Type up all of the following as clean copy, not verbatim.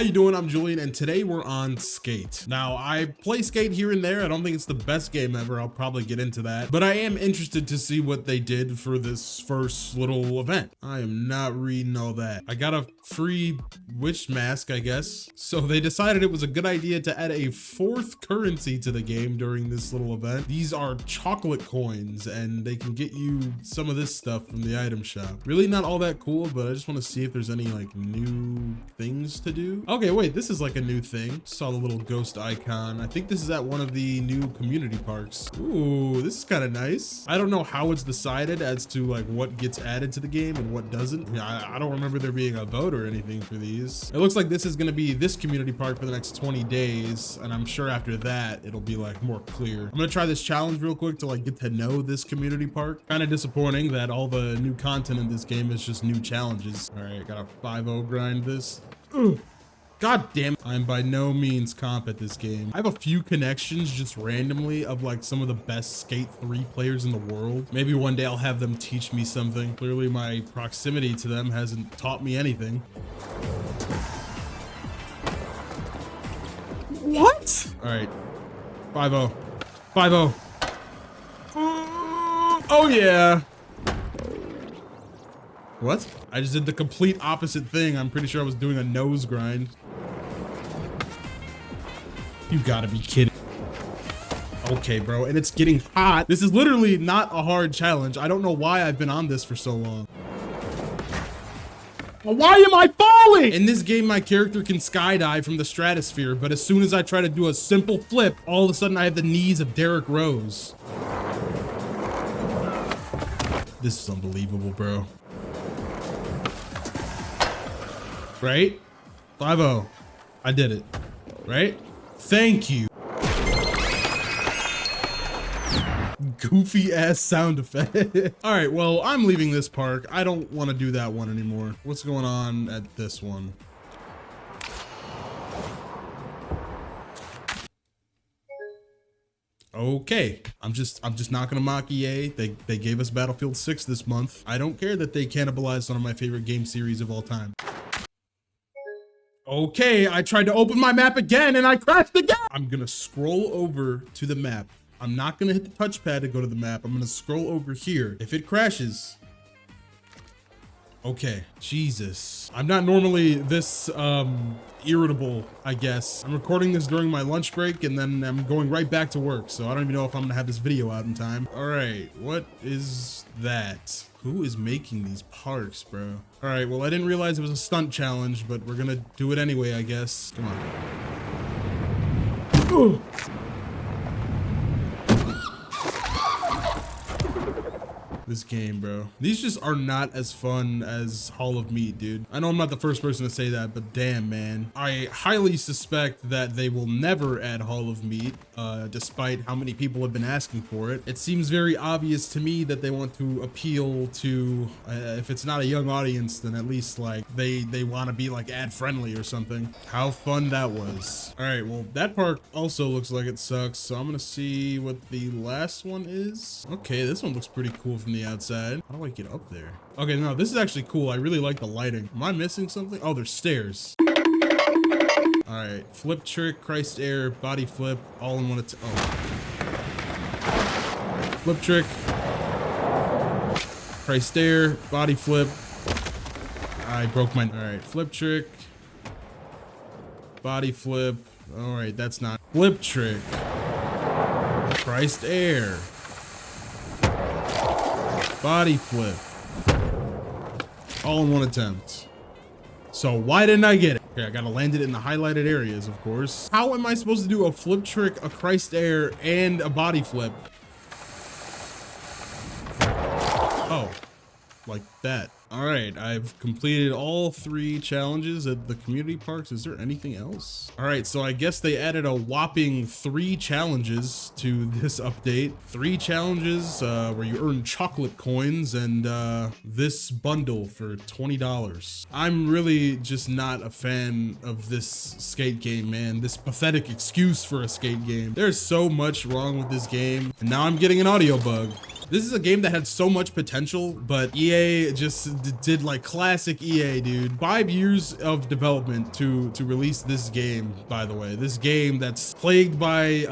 How you doing? I'm Julian, and today we're on Skate. Now, I play Skate here and there. I don't think it's the best game ever. I'll probably get into that, but I am interested to see what they did for this first little event. I am not reading all that. I got a free witch mask, I guess. So they decided it was a good idea to add a fourth currency to the game during this little event. These are chocolate coins, and they can get you some of this stuff from the item shop. Really not all that cool, but I just want to see if there's any like new things to do. Okay, wait, this is like a new thing. Saw the little ghost icon. I think this is at one of the new community parks. Ooh, this is kind of nice. I don't know how it's decided as to like what gets added to the game and what doesn't. Yeah, I don't remember there being a vote or anything for these. It looks like this is going to be this community park for the next 20 days. And I'm sure after that, it'll be like more clear. I'm going to try this challenge real quick to like get to know this community park. Kind of disappointing that all the new content in this game is just new challenges. All right, gotta 5-0 grind this. Ugh. God damn it. I'm by no means comp at this game. I have a few connections just randomly of like some of the best Skate 3 players in the world. Maybe one day I'll have them teach me something. Clearly my proximity to them hasn't taught me anything. What? All right, 5-0, 5-0. Oh yeah. What? I just did the complete opposite thing. I'm pretty sure I was doing a nose grind. You gotta be kidding. Okay, bro, and it's getting hot. This is literally not a hard challenge. I don't know why I've been on this for so long. Why am I falling? In this game, my character can skydive from the stratosphere, but as soon as I try to do a simple flip, all of a sudden I have the knees of Derrick Rose. This is unbelievable, bro. Right? 5-0. I did it. Right? Thank you. Goofy ass sound effect. All right, well, I'm leaving this park. I don't want to do that one anymore. What's going on at this one? Okay, I'm just not gonna mock EA. They gave us Battlefield 6 this month. I don't care that they cannibalized one of my favorite game series of all time. Okay, I tried to open my map again and I crashed again. I'm gonna scroll over to the map. I'm not gonna hit the touchpad to go to the map. I'm gonna scroll over here. If it crashes, okay, Jesus. I'm not normally this irritable, I guess. I'm recording this during my lunch break and then I'm going right back to work. So I don't even know if I'm gonna have this video out in time. All right, what is that? Who is making these parks, bro? All right, well, I didn't realize it was a stunt challenge, but we're gonna do it anyway, I guess. Come on. Ugh. This game, bro. These just are not as fun as Hall of Meat, dude. I know I'm not the first person to say that, but damn, man. I highly suspect that they will never add Hall of Meat, despite how many people have been asking for it. It seems very obvious to me that they want to appeal to, if it's not a young audience, then at least like they want to be like ad friendly or something. How fun that was. All right, well, that park also looks like it sucks. So I'm gonna see what the last one is. Okay, this one looks pretty cool from the outside. How do I get up there? Okay, no, this is actually cool. I really like the lighting. Am I missing something? Oh, there's stairs. All right, flip trick, Christ air, body flip, all in one. Oh, flip trick, Christ air, body flip. I broke my. All right, flip trick, body flip. All right, that's not flip trick, Christ air, body flip, all in one attempt. So why didn't I get it? Okay, I gotta land it in the highlighted areas, of course. How am I supposed to do a flip trick, a Christ air, and a body flip? Oh, like that. All right, I've completed all 3 challenges at the community parks. Is there anything else? All right, so I guess they added a whopping 3 challenges to this update. 3 challenges where you earn chocolate coins and this bundle for $20. I'm really just not a fan of this skate game, man. This pathetic excuse for a skate game. There's so much wrong with this game, and now I'm getting an audio bug. This is a game that had so much potential, but EA just did like classic EA, dude. 5 years of development to release this game, by the way. This game that's plagued by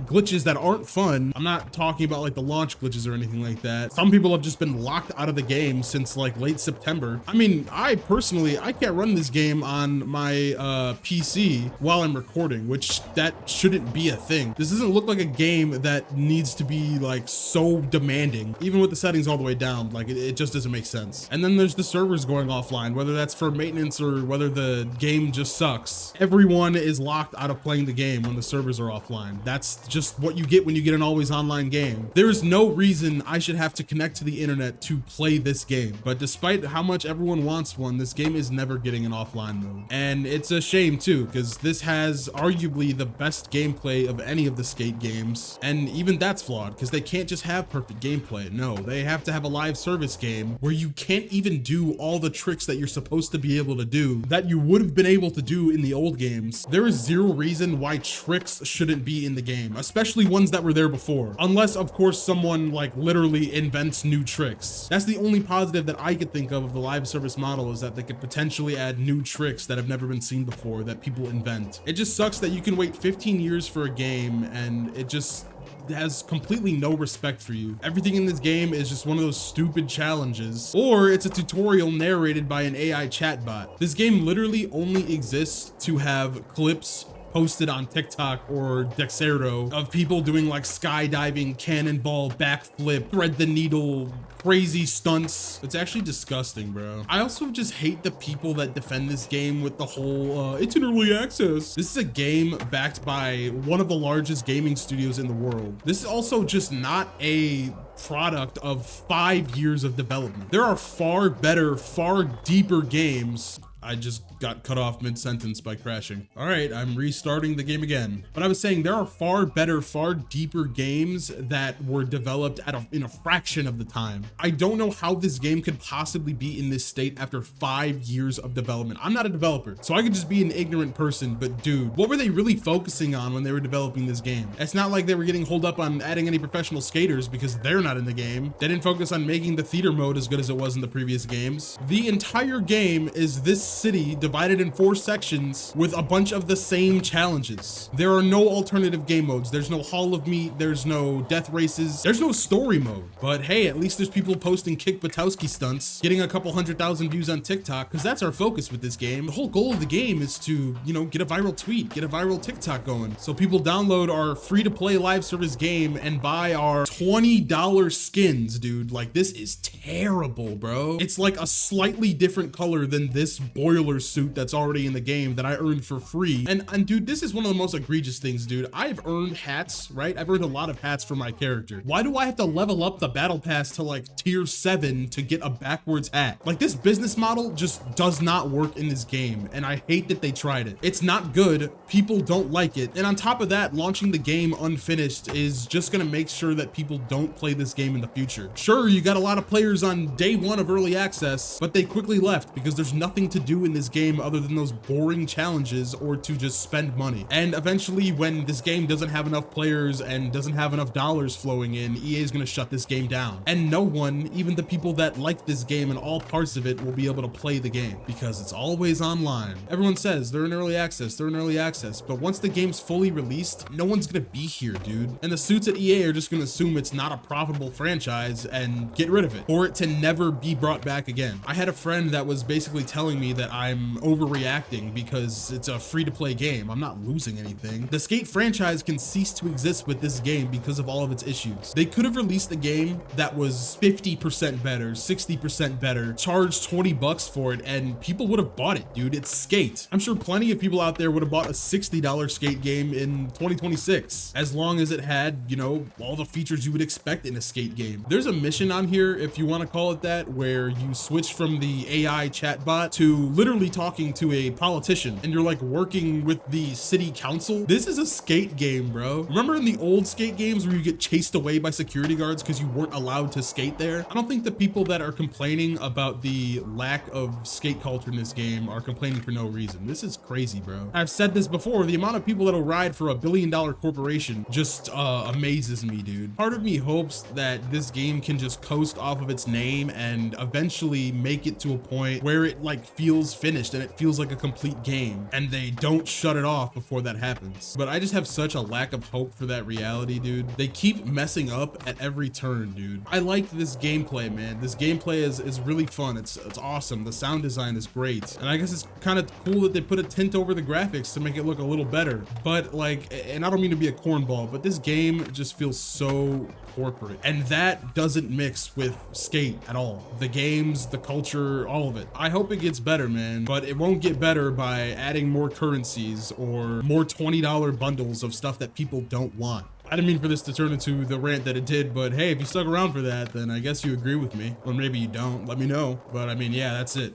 glitches that aren't fun. I'm not talking about like the launch glitches or anything like that. Some people have just been locked out of the game since like late September. I mean, I personally, I can't run this game on my PC while I'm recording, which that shouldn't be a thing. This doesn't look like a game that needs to be like so demanding, even with the settings all the way down. Like it just doesn't make sense. And then there's the servers going offline, whether that's for maintenance or whether the game just sucks. Everyone is locked out of playing the game when the servers are offline. That's just what you get when you get an always online game. There is no reason I should have to connect to the internet to play this game. But despite how much everyone wants one, this game is never getting an offline mode. And it's a shame too, because this has arguably the best gameplay of any of the Skate games. And even that's flawed, because they can't just have perfect gameplay. No, they have to have a live service game where you can't even do all the tricks that you're supposed to be able to do that you would have been able to do in the old games. There is zero reason why tricks shouldn't be in the game, especially ones that were there before. Unless, of course, someone like literally invents new tricks. That's the only positive that I could think of the live service model, is that they could potentially add new tricks that have never been seen before that people invent. It just sucks that you can wait 15 years for a game and it just has completely no respect for you. Everything in this game is just one of those stupid challenges, or it's a tutorial narrated by an AI chatbot. This game literally only exists to have clips posted on TikTok or Dexerto of people doing like skydiving, cannonball, backflip, thread the needle, crazy stunts. It's actually disgusting, bro. I also just hate the people that defend this game with the whole, it's an early access. This is a game backed by one of the largest gaming studios in the world. This is also just not a product of 5 years of development. There are far better, far deeper games. I just got cut off mid-sentence by crashing. All right, I'm restarting the game again. But I was saying there are far better, far deeper games that were developed in a fraction of the time. I don't know how this game could possibly be in this state after 5 years of development. I'm not a developer, so I could just be an ignorant person, but dude, what were they really focusing on when they were developing this game? It's not like they were getting holed up on adding any professional skaters because they're not in the game. They didn't focus on making the theater mode as good as it was in the previous games. The entire game is this city divided in 4 sections with a bunch of the same challenges. There are no alternative game modes. There's no Hall of Meat. There's no death races. There's no story mode. But hey, at least there's people posting Kick Butowski stunts, getting a couple 100,000 views on TikTok, because that's our focus with this game. The whole goal of the game is to, you know, get a viral tweet, get a viral TikTok going. So people download our free-to-play live service game and buy our $20 skins, dude. Like, this is terrible, bro. It's like a slightly different color than this boiler suit that's already in the game that I earned for free. And dude, this is one of the most egregious things, dude. I've earned hats, right? I've earned a lot of hats for my character. Why do I have to level up the battle pass to like tier 7 to get a backwards hat? Like, this business model just does not work in this game, and I hate that they tried it. It's not good. People don't like it. And on top of that, launching the game unfinished is just gonna make sure that people don't play this game in the future. Sure, you got a lot of players on day 1 of early access, but they quickly left because there's nothing to do in this game other than those boring challenges or to just spend money. And eventually, when this game doesn't have enough players and doesn't have enough dollars flowing in, EA is gonna shut this game down. And no one, even the people that like this game and all parts of it, will be able to play the game because it's always online. Everyone says they're in early access, but once the game's fully released, no one's gonna be here, dude. And the suits at EA are just gonna assume it's not a profitable franchise and get rid of it, for it to never be brought back again. I had a friend that was basically telling me that I'm overreacting because it's a free-to-play game. I'm not losing anything. The Skate franchise can cease to exist with this game because of all of its issues. They could have released a game that was 50% better, 60% better, charged $20 for it, and people would have bought it, dude. It's Skate. I'm sure plenty of people out there would have bought a $60 Skate game in 2026, as long as it had, you know, all the features you would expect in a Skate game. There's a mission on here, if you want to call it that, where you switch from the AI chatbot to literally talking to a politician and you're like working with the city council. This is a skate game, bro. Remember in the old skate games where you get chased away by security guards because you weren't allowed to skate there? I don't think the people that are complaining about the lack of skate culture in this game are complaining for no reason. This is crazy, bro. I've said this before, the amount of people that'll ride for $1 billion corporation just amazes me, dude. Part of me hopes that this game can just coast off of its name and eventually make it to a point where it like feels finished and it feels like a complete game, and they don't shut it off before that happens. But I just have such a lack of hope for that reality, dude. They keep messing up at every turn, dude. I like this gameplay, man. This gameplay is really fun. It's awesome. The sound design is great. And I guess it's kind of cool that they put a tint over the graphics to make it look a little better. But like, and I don't mean to be a cornball, but this game just feels so corporate, and that doesn't mix with skate at all. The games, the culture, all of it. I hope it gets better, man, but it won't get better by adding more currencies or more $20 bundles of stuff that people don't want. I didn't mean for this to turn into the rant that it did, but hey, if you stuck around for that, then I guess you agree with me, or maybe you don't. Let me know. But I mean, yeah, that's it.